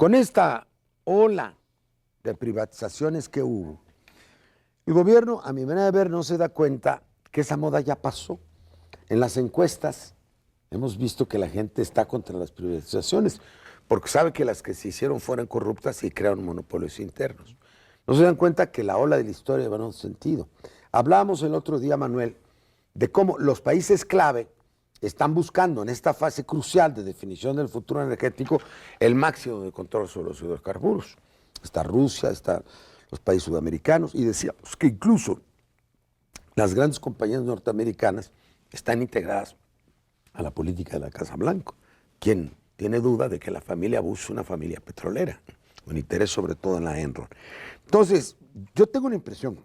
Con esta ola de privatizaciones que hubo, el gobierno, a mi manera de ver, no se da cuenta que esa moda ya pasó. En las encuestas hemos visto que la gente está contra las privatizaciones porque sabe que las que se hicieron fueron corruptas y crearon monopolios internos. No se dan cuenta que la ola de la historia va en otro sentido. Hablábamos el otro día, Manuel, de cómo los países clave están buscando en esta fase crucial de definición del futuro energético el máximo de control sobre los hidrocarburos. Está Rusia, están los países sudamericanos, y decíamos que incluso las grandes compañías norteamericanas están integradas a la política de la Casa Blanca. ¿Quién tiene duda de que la familia Bush es una familia petrolera? Con interés sobre todo en la Enron. Entonces, yo tengo una impresión,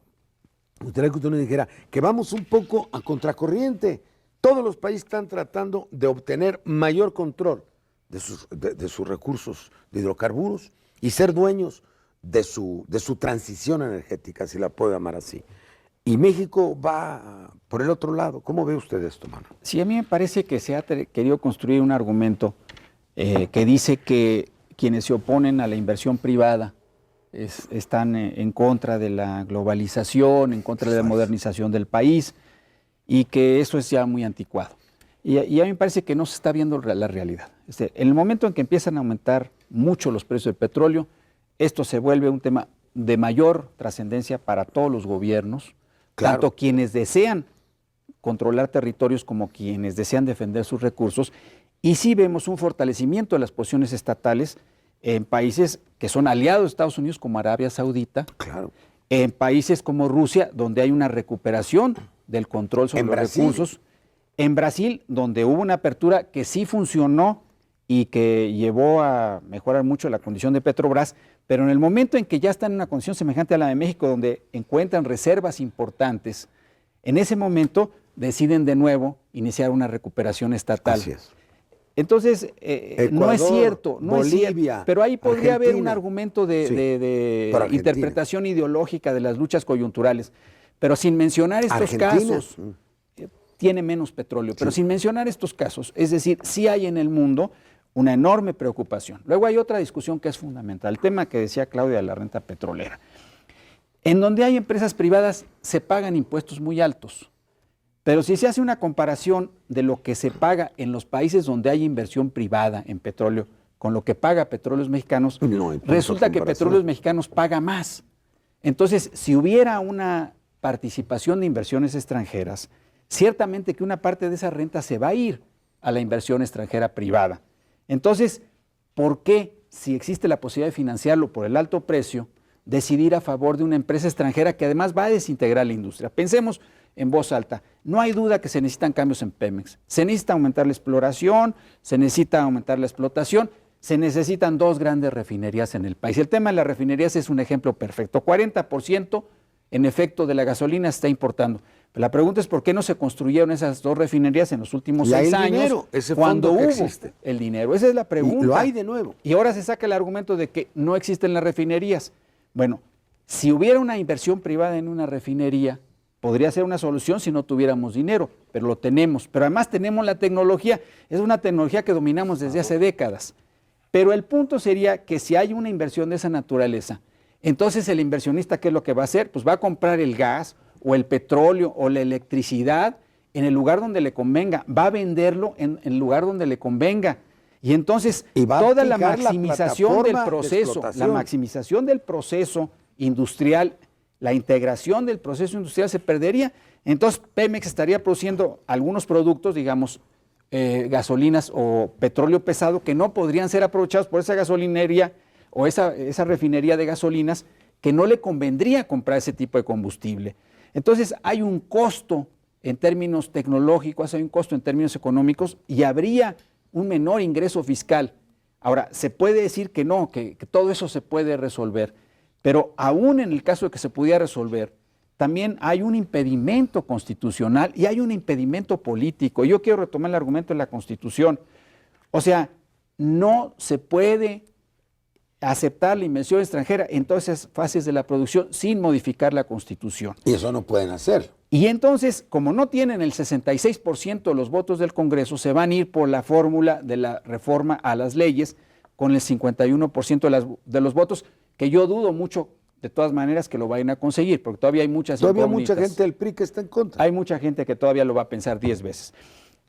me gustaría que usted nos dijera que vamos un poco a contracorriente. Todos los países están tratando de obtener mayor control de sus recursos de hidrocarburos y ser dueños de su transición energética, si la puedo llamar así. Y México va por el otro lado. ¿Cómo ve usted esto, Manuel? Sí, a mí me parece que se ha querido construir un argumento que dice que quienes se oponen a la inversión privada están en contra de la globalización, en contra de la modernización del país, y que eso es ya muy anticuado. Y a mí me parece que no se está viendo la realidad. En el momento en que empiezan a aumentar mucho los precios del petróleo, esto se vuelve un tema de mayor trascendencia para todos los gobiernos, claro, tanto quienes desean controlar territorios como quienes desean defender sus recursos, y sí vemos un fortalecimiento de las posiciones estatales en países que son aliados de Estados Unidos, como Arabia Saudita, claro, en países como Rusia, donde hay una recuperación del control sobre los recursos, en Brasil, donde hubo una apertura que sí funcionó y que llevó a mejorar mucho la condición de Petrobras, pero en el momento en que ya están en una condición semejante a la de México, donde encuentran reservas importantes, en ese momento deciden de nuevo iniciar una recuperación estatal. Así es. Entonces, Ecuador, no es cierto, no Bolivia, es cierto, pero ahí podría haber un argumento de interpretación ideológica de las luchas coyunturales, pero sin mencionar estos casos, tiene menos petróleo, pero sin mencionar estos casos, es decir, sí hay en el mundo una enorme preocupación. Luego hay otra discusión que es fundamental, el tema que decía Claudia de la renta petrolera. En donde hay empresas privadas se pagan impuestos muy altos. Pero si se hace una comparación de lo que se paga en los países donde hay inversión privada en petróleo con lo que paga Petróleos Mexicanos, resulta que Petróleos Mexicanos paga más. Entonces, si hubiera una participación de inversiones extranjeras, ciertamente que una parte de esa renta se va a ir a la inversión extranjera privada. Entonces, ¿por qué, si existe la posibilidad de financiarlo por el alto precio, decidir a favor de una empresa extranjera que además va a desintegrar la industria? Pensemos en voz alta. No hay duda que se necesitan cambios en Pemex. Se necesita aumentar la exploración, se necesita aumentar la explotación, se necesitan dos grandes refinerías en el país. El tema de las refinerías es un ejemplo perfecto. 40% en efecto de la gasolina se está importando. Pero la pregunta es por qué no se construyeron esas dos refinerías en los últimos 6 años, dinero, ese cuando fondo que hubo existe. El dinero. Esa es la pregunta. Y lo hay de nuevo. Y ahora se saca el argumento de que no existen las refinerías. Bueno, si hubiera una inversión privada en una refinería, podría ser una solución si no tuviéramos dinero, pero lo tenemos. Pero además tenemos la tecnología, es una tecnología que dominamos desde hace décadas. Pero el punto sería que si hay una inversión de esa naturaleza, entonces el inversionista, ¿qué es lo que va a hacer? Pues va a comprar el gas o el petróleo o la electricidad en el lugar donde le convenga, va a venderlo en el lugar donde le convenga. Y entonces toda la maximización del proceso, industrial, la integración del proceso industrial se perdería. Entonces Pemex estaría produciendo algunos productos, digamos, gasolinas o petróleo pesado que no podrían ser aprovechados por esa gasolinería o esa refinería de gasolinas que no le convendría comprar ese tipo de combustible. Entonces hay un costo en términos tecnológicos, hay un costo en términos económicos y habría un menor ingreso fiscal. Ahora, se puede decir que no, que todo eso se puede resolver, pero aún en el caso de que se pudiera resolver, también hay un impedimento constitucional y hay un impedimento político. Yo quiero retomar el argumento de la Constitución. O sea, no se puede aceptar la inversión extranjera en todas esas fases de la producción sin modificar la Constitución. Y eso no pueden hacer. Y entonces, como no tienen el 66% de los votos del Congreso, se van a ir por la fórmula de la reforma a las leyes con el 51% de los votos, que yo dudo mucho, de todas maneras, que lo vayan a conseguir, porque todavía hay muchas Todavía incógnitas. mucha gente del PRI que está en contra. Hay mucha gente que todavía lo va a pensar 10 veces.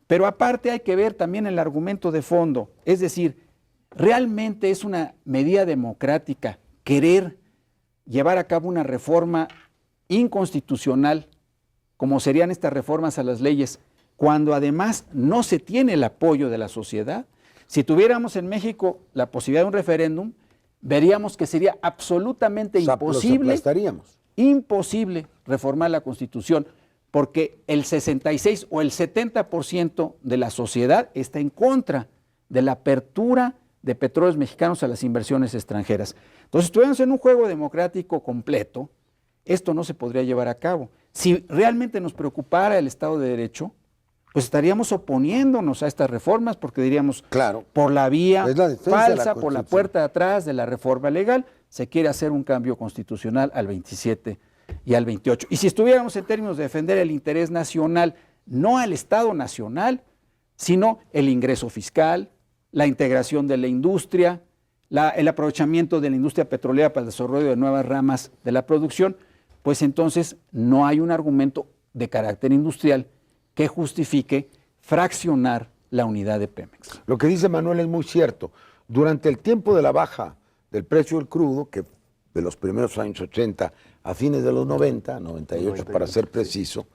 Pero aparte hay que ver también el argumento de fondo, es decir, ¿realmente es una medida democrática querer llevar a cabo una reforma inconstitucional, como serían estas reformas a las leyes, cuando además no se tiene el apoyo de la sociedad? Si tuviéramos en México la posibilidad de un referéndum, veríamos que sería absolutamente imposible reformar la Constitución, porque el 66 o el 70% de la sociedad está en contra de la apertura de petróleos mexicanos a las inversiones extranjeras. Entonces, si estuviéramos en un juego democrático completo, esto no se podría llevar a cabo. Si realmente nos preocupara el Estado de Derecho, pues estaríamos oponiéndonos a estas reformas, porque diríamos, claro, por la vía falsa, por la Constitución. puerta de atrás de la reforma legal, se quiere hacer un cambio constitucional al 27 y al 28. Y si estuviéramos en términos de defender el interés nacional, no al Estado nacional, sino el ingreso fiscal, la integración de la industria, el aprovechamiento de la industria petrolera para el desarrollo de nuevas ramas de la producción, pues entonces no hay un argumento de carácter industrial que justifique fraccionar la unidad de Pemex. Lo que dice Manuel es muy cierto. Durante el tiempo de la baja del precio del crudo, que de los primeros años 80 a fines de los 90, 98 para ser preciso,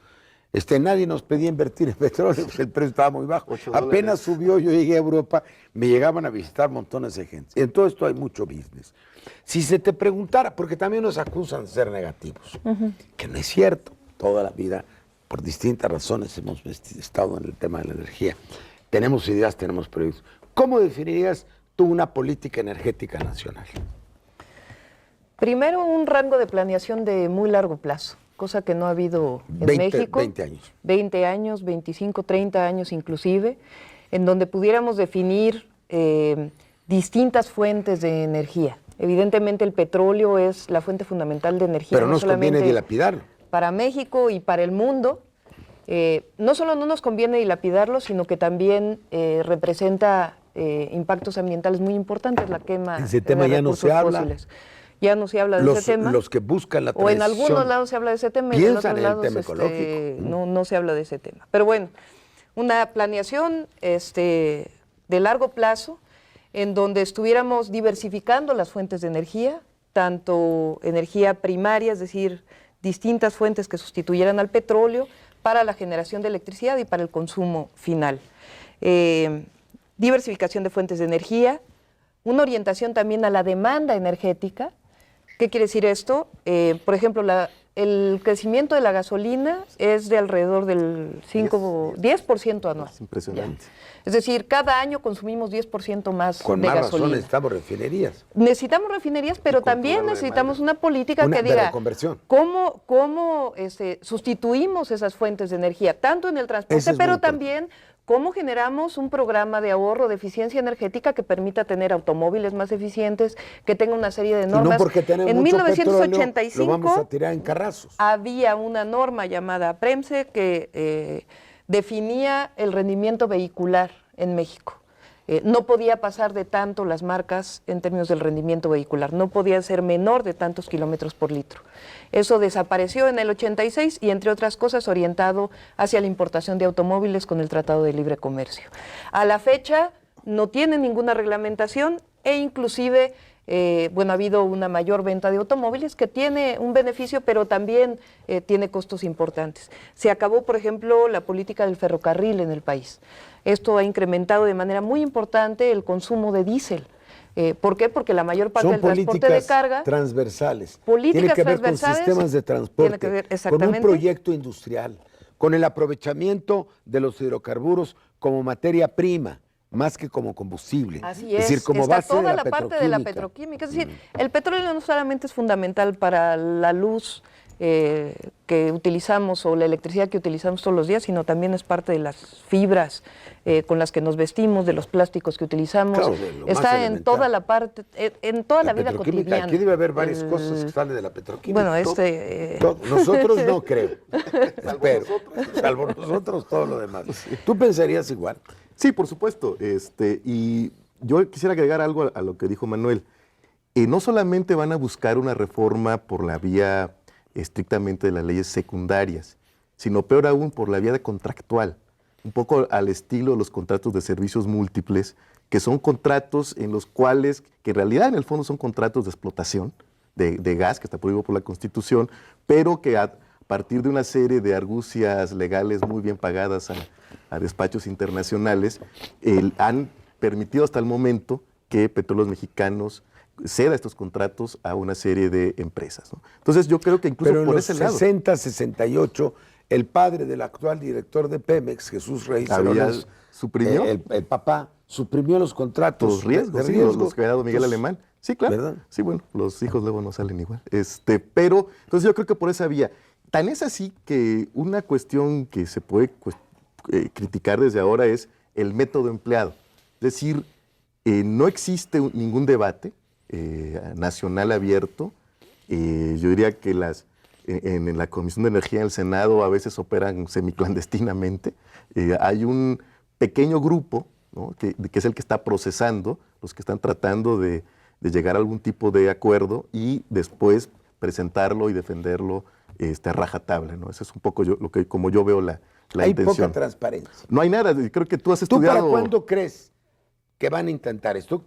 nadie nos pedía invertir en petróleo, porque el precio estaba muy bajo. Apenas subió, yo llegué a Europa, me llegaban a visitar montones de gente. En todo esto hay mucho business. Si se te preguntara, porque también nos acusan de ser negativos, que no es cierto, toda la vida, por distintas razones hemos estado en el tema de la energía. Tenemos ideas, tenemos proyectos. ¿Cómo definirías tú una política energética nacional? Primero, un rango de planeación de muy largo plazo, cosa que no ha habido en México. 20 años. 20 años, 25, 30 años inclusive, en donde pudiéramos definir distintas fuentes de energía. Evidentemente el petróleo es la fuente fundamental de energía. Pero no nos conviene dilapidarlo. Para México y para el mundo. No solo no nos conviene dilapidarlo, sino que también representa impactos ambientales muy importantes, la quema ese tema ya no se habla. Fósiles. Ya no se habla de ese tema. Los que buscan la transición. O en transición algunos lados se habla de ese tema y en otros lados no se habla de ese tema. Pero bueno, una planeación de largo plazo en donde estuviéramos diversificando las fuentes de energía, tanto energía primaria, es decir, distintas fuentes que sustituyeran al petróleo para la generación de electricidad y para el consumo final. Diversificación de fuentes de energía, una orientación también a la demanda energética. ¿Qué quiere decir esto? Por ejemplo, el crecimiento de la gasolina es de alrededor del 10% anual. Es impresionante. Ya. Es decir, cada año consumimos 10% más de gasolina. Con más razón necesitamos refinerías. Necesitamos refinerías, pero también necesitamos una política que diga cómo sustituimos esas fuentes de energía, tanto en el transporte, pero también cómo generamos un programa de ahorro, de eficiencia energética que permita tener automóviles más eficientes, que tenga una serie de normas. Y no porque tenemos en mucho 1985 petróleo, lo vamos a tirar en carrazos. Había una norma llamada PREMSE que definía el rendimiento vehicular en México. No podía pasar de tanto las marcas en términos del rendimiento vehicular, no podía ser menor de tantos kilómetros por litro. Eso desapareció en el 86 y, entre otras cosas, orientado hacia la importación de automóviles con el Tratado de Libre Comercio. A la fecha no tiene ninguna reglamentación e inclusive ha habido una mayor venta de automóviles que tiene un beneficio, pero también tiene costos importantes. Se acabó, por ejemplo, la política del ferrocarril en el país. Esto ha incrementado de manera muy importante el consumo de diésel. ¿Por qué? Porque la mayor parte del transporte de carga... Transversales. Políticas tiene que ver transversales. Con sistemas de transporte, Tiene que ver, con un proyecto industrial, con el aprovechamiento de los hidrocarburos como materia prima, más que como combustible. Así es decir, como está base toda de la parte de la petroquímica. Es decir, el petróleo no solamente es fundamental para la luz que utilizamos o la electricidad que utilizamos todos los días, sino también es parte de las fibras con las que nos vestimos, de los plásticos que utilizamos. Claro, está en toda la parte, en toda la vida cotidiana. Aquí debe haber varias cosas que salen de la petroquímica. Bueno, nosotros no creo. Salvo nosotros, todo lo demás. ¿Tú pensarías igual? Sí, por supuesto. Y yo quisiera agregar algo a lo que dijo Manuel. No solamente van a buscar una reforma por la vía estrictamente de las leyes secundarias, sino peor aún por la vía contractual, un poco al estilo de los contratos de servicios múltiples, que son contratos en los cuales, que en realidad en el fondo son contratos de explotación de gas, que está prohibido por la Constitución, pero que a partir de una serie de argucias legales muy bien pagadas a despachos internacionales, han permitido hasta el momento que Petróleos Mexicanos ceda estos contratos a una serie de empresas, ¿no? Entonces yo creo que incluso pero por en ese los lado 60, 68, el padre del actual director de Pemex, Jesús Rey Ceroles, suprimió el papá suprimió los contratos los riesgos, de sí, riesgo. los que había dado Miguel Alemán. Sí, claro. ¿Verdad? Sí, bueno, los hijos luego no salen igual. Pero, entonces yo creo que por esa vía. Tan es así que una cuestión que se puede criticar desde ahora es el método empleado. Es decir, no existe ningún debate nacional abierto. Yo diría que en la Comisión de Energía del Senado a veces operan semiclandestinamente. Hay un pequeño grupo, ¿no?, que es el que está procesando, los que están tratando de llegar a algún tipo de acuerdo y después presentarlo y defenderlo a rajatabla, ¿no? Ese es un poco como yo veo la Hay intención. poca transparencia. No hay nada, creo que tú has ¿Tú estudiado... para cuándo crees que van a intentar esto?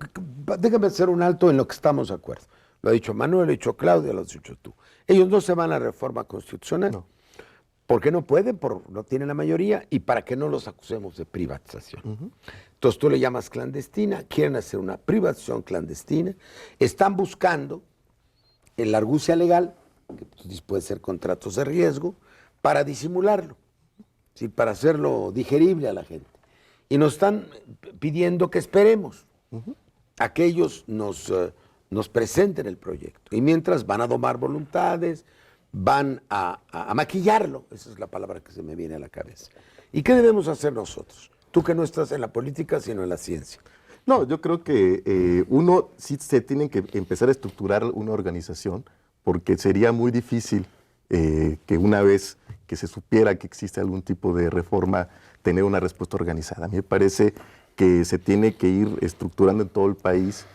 Déjame hacer un alto en lo que estamos de acuerdo. Lo ha dicho Manuel, lo ha dicho Claudia, lo has dicho tú. Ellos no se van a la reforma constitucional. No. Porque no pueden, no tienen la mayoría, y para que no los acusemos de privatización. Entonces tú le llamas clandestina, quieren hacer una privatización clandestina, están buscando en la argucia legal, que puede ser contratos de riesgo, para disimularlo, ¿sí?, para hacerlo digerible a la gente. Y nos están pidiendo que esperemos a que ellos nos presenten el proyecto. Y mientras van a domar voluntades, van a maquillarlo, esa es la palabra que se me viene a la cabeza. ¿Y qué debemos hacer nosotros? Tú que no estás en la política, sino en la ciencia. No, yo creo que uno sí se tiene que empezar a estructurar una organización, porque sería muy difícil que una vez que se supiera que existe algún tipo de reforma, tener una respuesta organizada. A mí me parece que se tiene que ir estructurando en todo el país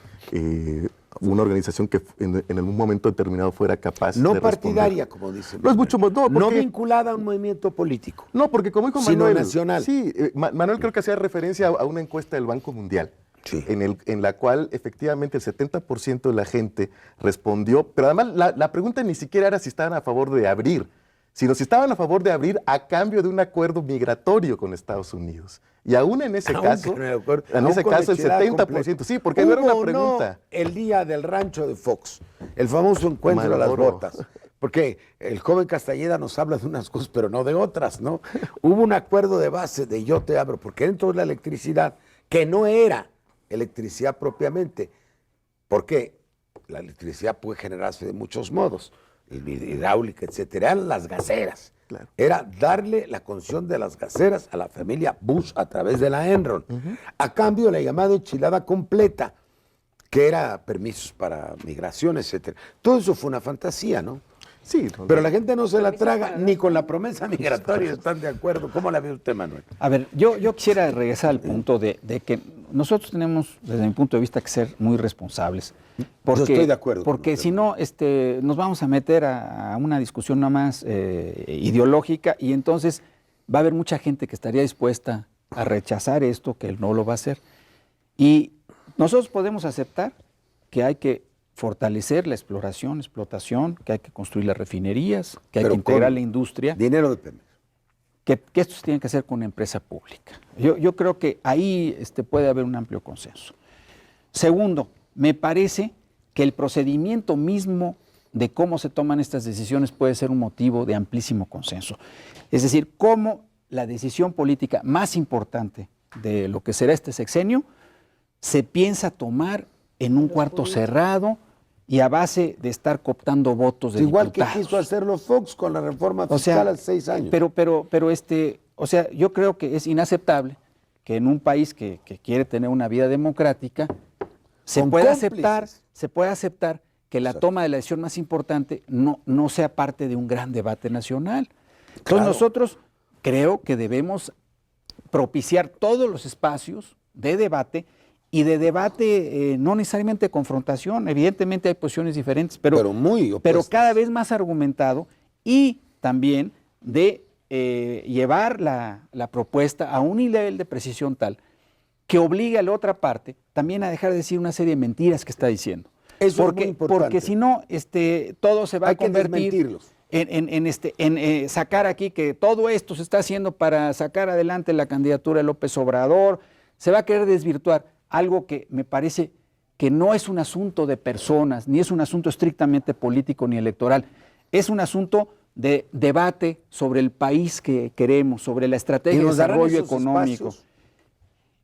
una organización que en algún momento determinado fuera capaz no de partidaria, como dicen. No es mucho más, no vinculada a un movimiento político. No, porque como dijo sino Manuel, nacional. Sí, Manuel creo que hacía referencia a una encuesta del Banco Mundial, sí, en la cual efectivamente el 70% de la gente respondió, pero además la pregunta ni siquiera era si estaban a favor de abrir, sino si estaban a favor de abrir a cambio de un acuerdo migratorio con Estados Unidos. Y aún en ese caso, el 70%, sí, porque no era una pregunta. No, el día del rancho de Fox, el famoso encuentro de las botas, porque el joven Castañeda nos habla de unas cosas, pero no de otras, ¿no? Hubo un acuerdo de base de yo te abro, porque dentro de la electricidad, que no era electricidad propiamente, porque la electricidad puede generarse de muchos modos, hidráulica, etcétera, eran las gaseras. Claro. Era darle la concesión de las gaseras a la familia Bush a través de la Enron. A cambio de la llamada enchilada completa, que era permisos para migración, etcétera. Todo eso fue una fantasía, ¿no? Sí. Pero la gente no se la traga ni con la promesa migratoria, ¿están de acuerdo? ¿Cómo la ve usted, Manuel? A ver, yo quisiera regresar al punto de que nosotros tenemos, desde mi punto de vista, que ser muy responsables. Porque, yo estoy de acuerdo. Porque si no, nos vamos a meter a una discusión nada más ideológica, y entonces va a haber mucha gente que estaría dispuesta a rechazar esto, que no lo va a hacer. Y nosotros podemos aceptar que hay que fortalecer la explotación, que hay que construir las refinerías, que hay que integrar la industria. Dinero de Pemex. Que esto se tiene que hacer con una empresa pública. Yo creo que ahí puede haber un amplio consenso. Segundo, me parece que el procedimiento mismo de cómo se toman estas decisiones puede ser un motivo de amplísimo consenso. Es decir, cómo la decisión política más importante de lo que será este sexenio se piensa tomar en un cuarto cerrado y a base de estar cooptando votos de igual diputados. Que quiso hacerlo Fox con la reforma fiscal hace 6 años. Pero yo creo que es inaceptable que en un país que quiere tener una vida democrática se pueda aceptar que la toma de la decisión más importante no sea parte de un gran debate nacional. Entonces nosotros creo que debemos propiciar todos los espacios de debate y de debate, no necesariamente de confrontación, evidentemente hay posiciones diferentes, pero muy pero opuestas. cada vez más argumentado, y también de llevar la propuesta a un nivel de precisión tal que obligue a la otra parte también a dejar de decir una serie de mentiras que está diciendo. Eso porque, es muy importante. porque si no, todo se va Hay a que convertir desmentirlos. en sacar aquí que todo esto se está haciendo para sacar adelante la candidatura de López Obrador. Se va a querer desvirtuar algo que me parece que no es un asunto de personas, ni es un asunto estrictamente político ni electoral. Es un asunto de debate sobre el país que queremos, sobre la estrategia de desarrollo económico. Espacios?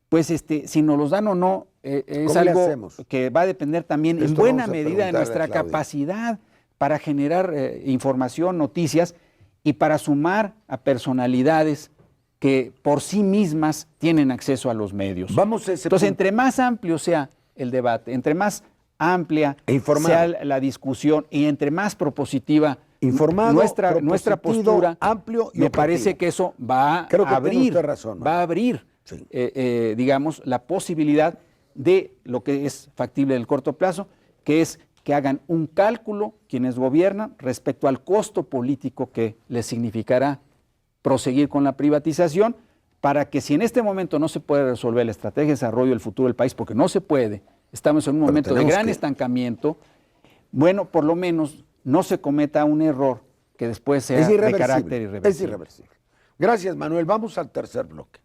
Pues si nos los dan o no, es ¿Cómo le algo hacemos? que va a depender también en Esto buena vamos a medida de preguntarle a nuestra Claudia. capacidad para generar información, noticias y para sumar a personalidades que por sí mismas tienen acceso a los medios. Vamos a ese Entonces, punto. entre más amplio sea el debate, entre más amplia E informado. sea la discusión y entre más propositiva Informado, nuestra propositivo, postura, amplio y me objetivo. parece que eso va Creo que a tiene abrir, usted razón, va a abrir, Sí. digamos, la posibilidad de lo que es factible en el corto plazo, que es que hagan un cálculo quienes gobiernan respecto al costo político que les significará proseguir con la privatización, para que si en este momento no se puede resolver la estrategia de desarrollo del futuro del país, porque no se puede, estamos en un momento de tenemos gran que- estancamiento, bueno, por lo menos no se cometa un error que después sea Es de irreversible. carácter irreversible. Es irreversible. Gracias, Manuel. Vamos al tercer bloque.